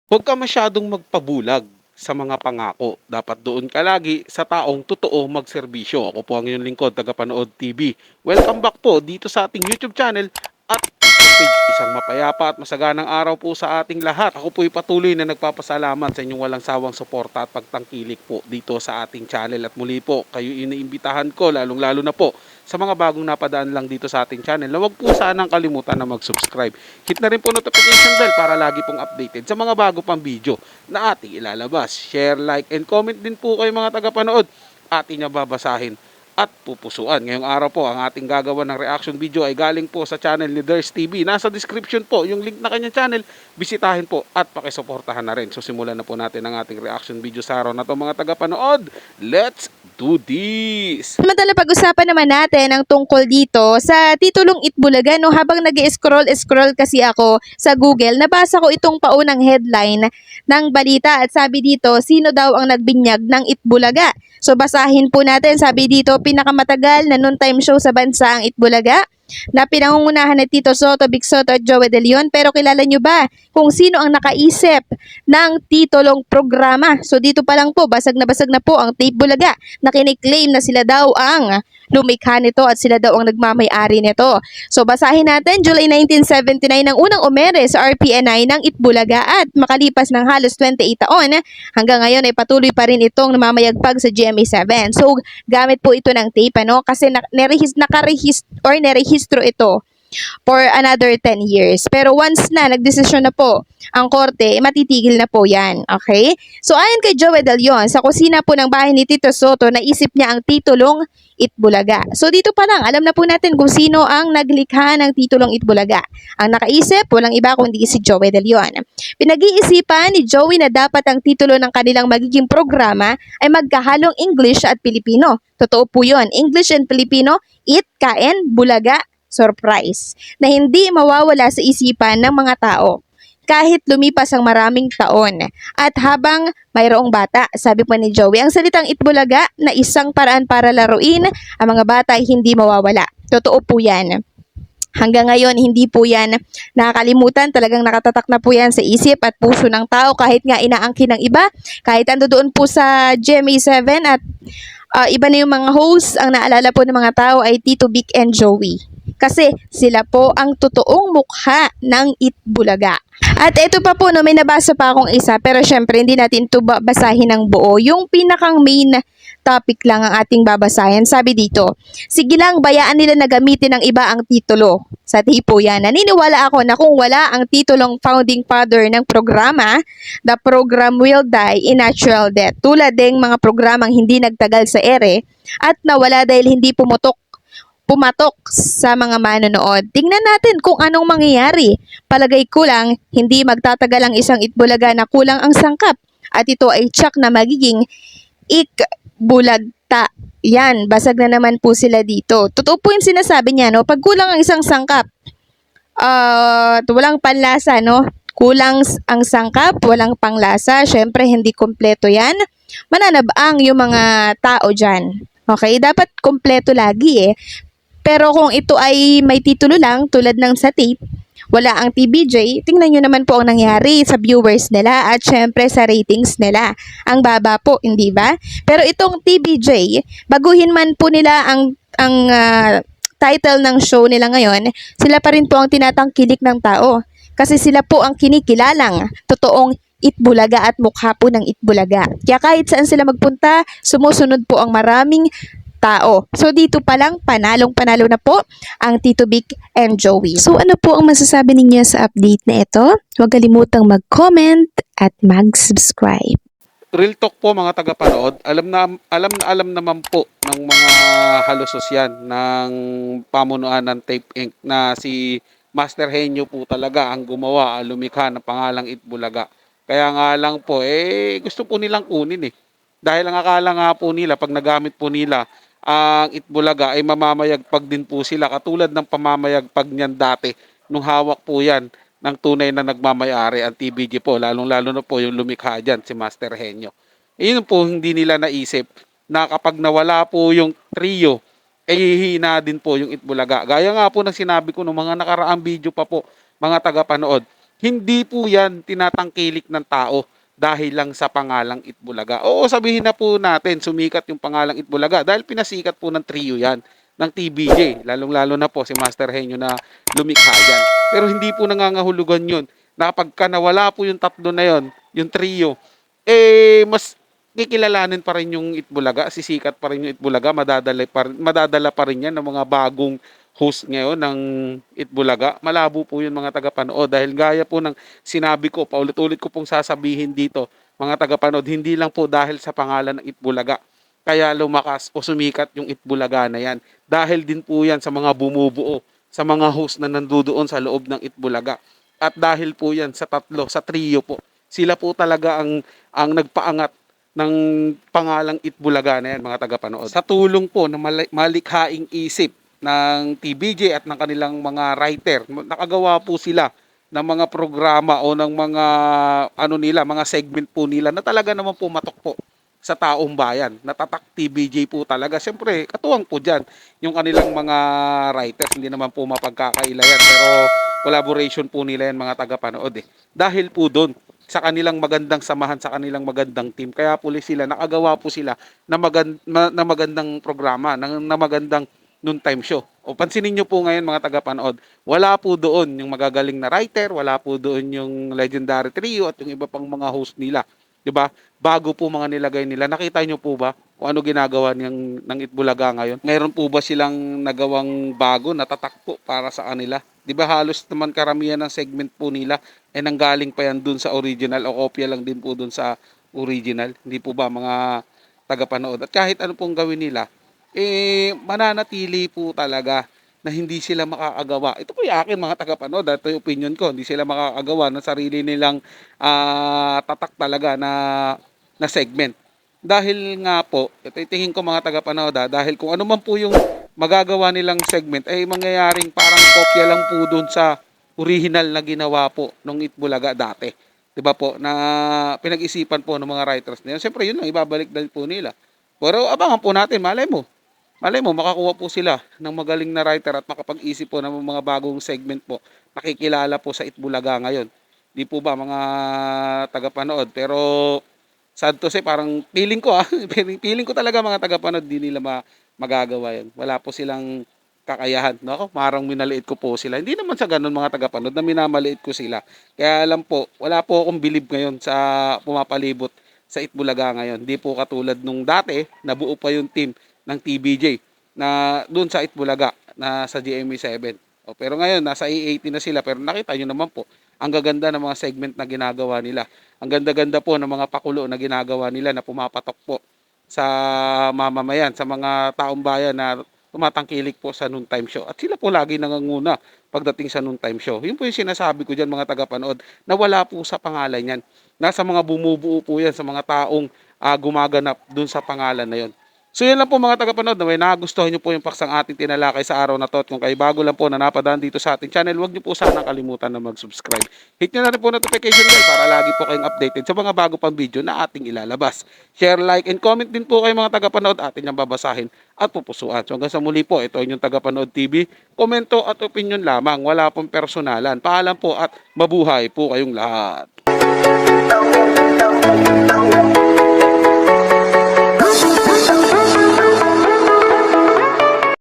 Huwag ka masyadong magpabulag sa mga pangako. Dapat doon ka lagi sa taong totoo magserbisyo. Ako po ang inyong lingkod, tagapanood TV. Welcome back po dito sa ating YouTube channel at Facebook page. Isang mapayapa at masaganang araw po sa ating lahat. Ako po'y patuloy na nagpapasalamat sa inyong walang sawang suporta at pagtangkilik po dito sa ating channel. At muli po, kayo iniimbitahan ko, lalong-lalo na po sa mga bagong napadaan lang dito sa ating channel, na huwag po sanang kalimutan na mag-subscribe. Hit na rin po notification bell para lagi pong updated sa mga bago pang video na ating ilalabas. Share, like, and comment din po kayo mga tagapanood. Ating niya babasahin at pupusuan. Ngayong araw po, ang ating gagawa ng reaction video ay galing po sa channel ni Ders TV. Nasa description po yung link na kanyang channel. Bisitahin po at pakisuportahan na rin. So simulan na po natin ang ating reaction video sa araw na to mga tagapanood. Let's do this! Samantala pag-usapan naman natin ang tungkol dito sa titulong Itbulaga, no, habang nag-scroll kasi ako sa Google, nabasa ko itong paunang headline ng balita at sabi dito, sino daw ang nagbinyag ng Itbulaga? So basahin po natin, sabi dito, pinakamatagal na noontime show sa bansa ang Itbulaga na pinangungunahan ni Tito Soto, Big Soto at Joey De Leon. Pero kilala nyo ba kung sino ang nakaisip ng titulong programa? So dito pa lang po, basag na po ang Tape Bulaga na kiniklaim na sila daw ang lumikha nito at sila daw ang nagmamay-ari nito. So basahin natin, July 1979 ang unang umere sa RPNI ng Itbulaga at makalipas ng halos 28 taon, hanggang ngayon ay patuloy pa rin itong namamayagpag sa GMA7. So gamit po ito ng tape, ano, kasi nerehistro ito for another 10 years. Pero once na nagdesisyon na po ang korte, matitigil na po yan. Okay? So ayon kay Joey De Leon, sa kusina po ng bahay ni Tito Soto, naisip niya ang titulong Itbulaga. So dito pa lang, alam na po natin kung sino ang naglikha ng titulong Itbulaga. Ang nakaisip, walang iba kundi si Joey De Leon. Pinag-iisipan ni Joey na dapat ang titulo ng kanilang magiging programa ay magkahalong English at Pilipino. Totoo po yun, English and Filipino, It, Kain, Bulaga, Surprise, na hindi mawawala sa isipan ng mga tao kahit lumipas ang maraming taon. At habang mayroong bata, sabi pa ni Joey, ang salitang Itbulaga na isang paraan para laruin ang mga bata ay hindi mawawala. Totoo po yan. Hanggang ngayon, hindi po yan nakakalimutan. Talagang nakatatak na po yan sa isip at puso ng tao kahit nga inaangkin ng iba. Kahit ando doon po sa GMA7 at iba na yung mga hosts, ang naalala po ng mga tao ay Tito Vic and Joey. Kasi sila po ang totoong mukha ng Itbulaga. At ito pa po, no, may nabasa pa akong isa, pero syempre hindi natin ito basahin ng buo. Yung pinakang main topic lang ang ating babasahin. Sabi dito, sige lang, bayaan nila na gamitin ng iba ang titulo. Sa tipo yan, naniniwala ako na kung wala ang titulong founding father ng programa, the program will die in natural death. Tulad ng mga programang hindi nagtagal sa ere at nawala dahil hindi pumatok sa mga manonood. Tingnan natin kung anong mangyayari. Palagay ko lang, hindi magtatagal ang isang Itbulaga na kulang ang sangkap. At ito ay tsak na magiging ikbulagta. Yan, basag na naman po sila dito. Totoo po yung sinasabi niya, no? Pag kulang ang isang sangkap, walang panlasa, no? Kulang ang sangkap, walang panglasa. Syempre, hindi kompleto yan. Mananabang yung mga tao dyan. Okay? Dapat kompleto lagi eh. Pero kung ito ay may titulo lang, tulad ng sa tape, wala ang TBJ, tingnan nyo naman po ang nangyari sa viewers nila at syempre sa ratings nila. Ang baba po, hindi ba? Pero itong TBJ, baguhin man po nila ang title ng show nila ngayon, sila pa rin po ang tinatangkilik ng tao. Kasi sila po ang kinikilalang totoong Itbulaga at mukha po ng Itbulaga. Kaya kahit saan sila magpunta, sumusunod po ang maraming tao. So dito pa lang, panalong-panalo na po ang Tito Vic and Joey. So ano po ang masasabi ninyo sa update na ito? Huwag kalimutang mag-comment at mag-subscribe. Real talk po mga tagapanood, alam naman po ng mga halusos yan ng pamunuan ng Tape Inc. na si Master Henyo po talaga ang gumawa, lumikha ng pangalang Itbulaga. Kaya nga lang po, gusto po nilang kunin eh. Dahil ang akala nga po nila, pag nagamit po nila ang Itbulaga ay mamamayagpag din po sila katulad ng pamamayagpag niyan dati nung hawak po yan ng tunay na nagmamayari ang TBG po, lalong-lalo na po yung lumikha dyan, si Master Henyo. Yun po hindi nila naisip na kapag nawala po yung trio, hihina din po yung Itbulaga. Gaya nga po ng sinabi ko ng mga nakaraang video pa po, mga tagapanood, Hindi po yan tinatangkilik ng tao dahil lang sa pangalang Itbulaga. Oo, sabihin na po natin, sumikat yung pangalang Itbulaga dahil pinasikat po ng trio yan, ng TBJ. Lalong-lalo na po si Master Henyo na lumikha yan. Pero hindi po nangangahulugan yun na pagka nawala po yung tatlo na yon, yung trio, mas kikilalanin pa rin yung Itbulaga, sisikat pa rin yung Itbulaga, madadala pa rin yan ng mga bagong host ngayon ng Itbulaga. Malabo po yun mga tagapanood dahil gaya po ng sinabi ko, paulit-ulit ko pong sasabihin dito, mga tagapanood, hindi lang po dahil sa pangalan ng Itbulaga kaya lumakas o sumikat yung Itbulaga na yan. Dahil din po yan sa mga bumubuo, sa mga host na nandoon sa loob ng Itbulaga. At dahil po yan sa tatlo, sa trio po, sila po talaga ang nagpaangat ng pangalang Itbulaga na yan, mga tagapanood. Sa tulong po ng malikhaing isip ng TBJ at ng kanilang mga writer, nakagawa po sila ng mga programa o ng mga mga segment po nila na talaga naman po matok po sa taong bayan. Natatak TBJ po talaga. Siyempre, katuwang po dyan yung kanilang mga writers. Hindi naman po mapagkakaila yan. Pero collaboration po nila yan mga tagapanood eh. Dahil po doon sa kanilang magandang samahan, sa kanilang magandang team. Kaya po sila, nakagawa po sila na magandang programa, na magandang noontime show. O pansinin nyo po ngayon mga tagapanood, wala po doon yung magagaling na writer, wala po doon yung legendary trio at yung iba pang mga host nila. 'Di ba? Bago po mga nilagay nila. Nakita nyo po ba kung ano ginagawa ng Itbulaga ngayon? Mayroon po ba silang nagawang bago na tatakpo para sa kanila? 'Di ba halos naman karamihan ng segment po nila nanggaling pa yan dun sa original o kopya lang din po dun sa original. Hindi po ba mga tagapanood? At kahit ano pong gawin nila, mananatili po talaga na hindi sila makakagawa. Ito po yung akin mga tagapanood, ito yung opinion ko, hindi sila makakagawa ng sarili nilang tatak talaga na segment. Dahil nga po, ito tingin ko mga tagapanood dahil kung ano man po yung magagawa nilang segment ay mangyayaring parang kopya lang po dun sa original na ginawa po nung Itbulaga dati. 'Di ba po na pinag-isipan po ng mga writers na yun. Siyempre yun lang ibabalik dahil po nila. Pero abangan po natin, malay mo, makakuha po sila ng magaling na writer at makapag-isip po ng mga bagong segment po. Nakikilala po sa Itbulaga ngayon. Di po ba mga tagapanood? Pero sad to say, parang feeling ko feeling ko talaga mga tagapanood, di nila magagawa yan. Wala po silang kakayahan. No? Ako, parang minaliit ko po sila. Hindi naman sa ganun mga tagapanood na minamaliit ko sila. Kaya alam po, wala po akong believe ngayon sa pumapalibot sa Itbulaga ngayon. Hindi po katulad nung dati, nabuo pa yung team ng TBJ na doon sa Itbulaga na sa GMA7. Pero ngayon, nasa A80 na sila. Pero nakita nyo naman po, ang gaganda ng mga segment na ginagawa nila. Ang ganda-ganda po ng mga pakulo na ginagawa nila na pumapatok po sa mamamayan, sa mga taong bayan na tumatangkilik po sa noontime show. At sila po lagi nanganguna pagdating sa noontime show. Yun po yung sinasabi ko dyan mga tagapanood na wala po sa pangalan yan. Nasa mga bumubuo po yan sa mga taong gumaganap dun sa pangalan na yon. So yun lang po mga tagapanood, na may nagustuhan nyo po yung paksang ating tinalakay sa araw na to. At kung kayo bago lang po na napadaan dito sa ating channel, huwag nyo po sana kalimutan na mag-subscribe. Hit nyo na rin po notification bell para lagi po kayong updated sa mga bago pang video na ating ilalabas. Share, like, and comment din po kayo mga tagapanood, atin yung babasahin at pupusuan. So hanggang sa muli po, ito yung Tagapanood TV. Komento at opinion lamang, wala pong personalan. Paalam po at mabuhay po kayong lahat.